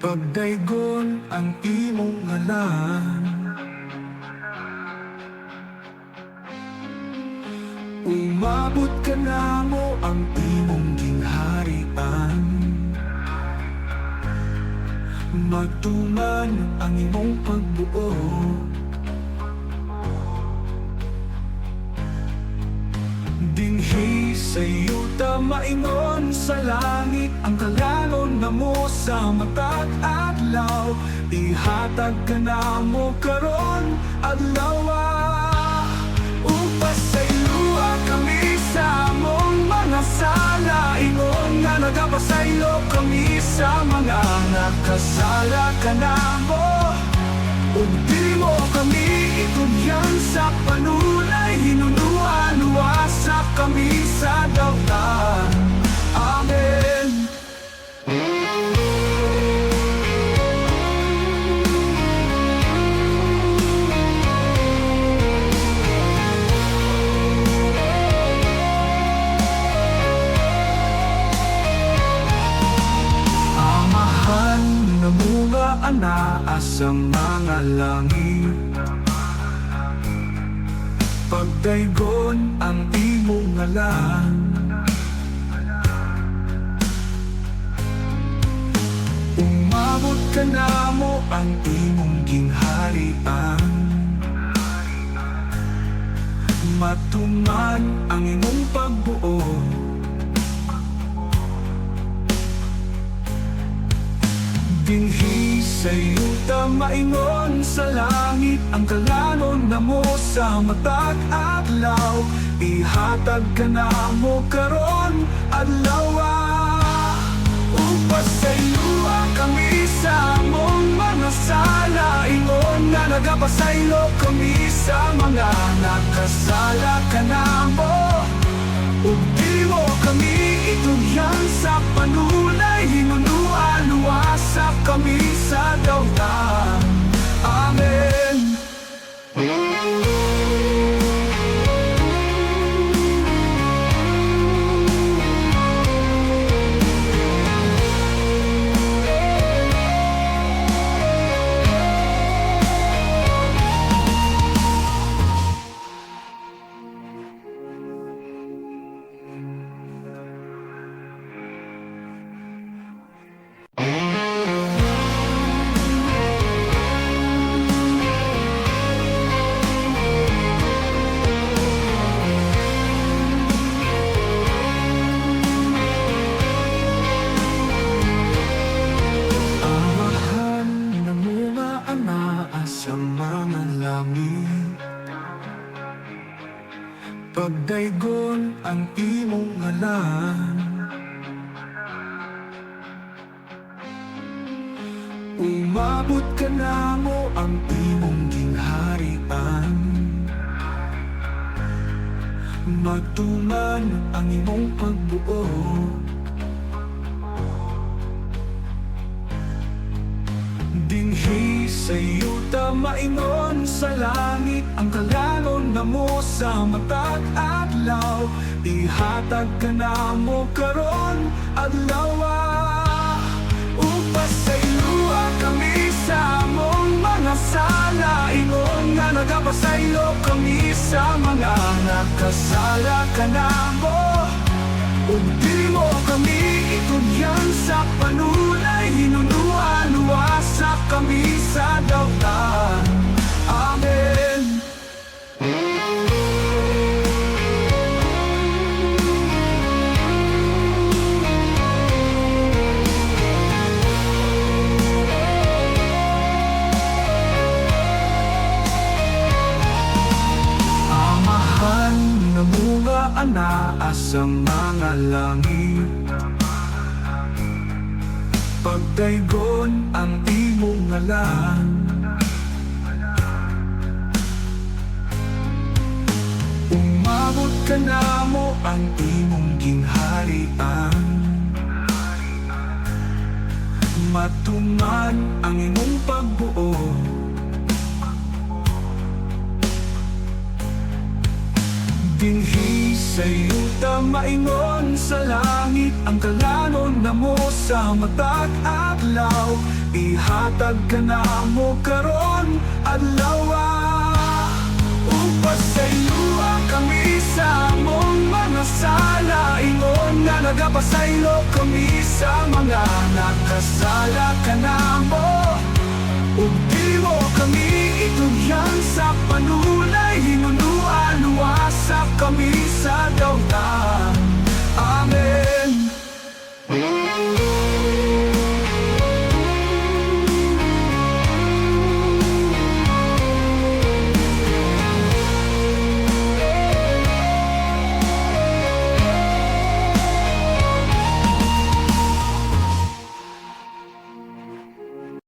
Pagdaygon ang imong ngalan, umabot ka na mo ang imong gingharian. Magtuman ang imong pagbuo, dinhi sa yuta maingon sa langit ang kalanon na mo sa matag adlaw. Ihatag ka na mo karon adlaw, upas sa iluwa kami sa among mga sala. Ingon nga nagapasaylo kami sa mga nakasala ka na mo. Ug dili mo kami itugyan sa panulay, hinunuan luwasa kami sa dalan. Amen. Amahan na mga anaa sa mga langit, pagdaygon ang imong ngalan. Umabot ka na mo ang imong gingharian. Matuman ang imong pagbuo, dinhi sa yuta maingon sa langit ang kalanon na mo sa matag adlaw. Ihatag ka na mo karon adlaw, upas sa iluwa kami sa among mga sala. Ingon nga nagapasaylo kami sa mga nakasala ka na mo. Ug di mo kami itugyan sa panulay, hinunuan luwasa kami sa dalan. Amen. Sa mga langit, pagdaygon ang imong ngalan. Umabot ka na mo ang imong gingharian. Magtuman ang imong pagbuo, dinhi sa yuta maingon sa langit ang kalanon na mo sa matag adlaw. Ihatag ka na mo karon adlaw, upas sa iluwa kami sa among mga sala. Ingon nga nagapasaylo kami sa mga nakasala ka na mo. Ug di mo kami itugyan sa panulay, hinunuan luwasa kami sa dalan. Amen. Amahan na mga anaa sa mga langit, pagdaygon ang imong ngalan. Umabot ka na mo ang imong gingharian. Matuman ang imong pagbuo, dinhi Sa iyong tamaingon sa langit, ang kalanon na mo sa matag adlaw, ihatag ka na mo karon adlaw. Upas sa iyo kami sa among mga sala, ingon nga nagapasaylo kami sa mga nakasala ka na mo. Ug di mo kami itugyan sa panulay, hinunod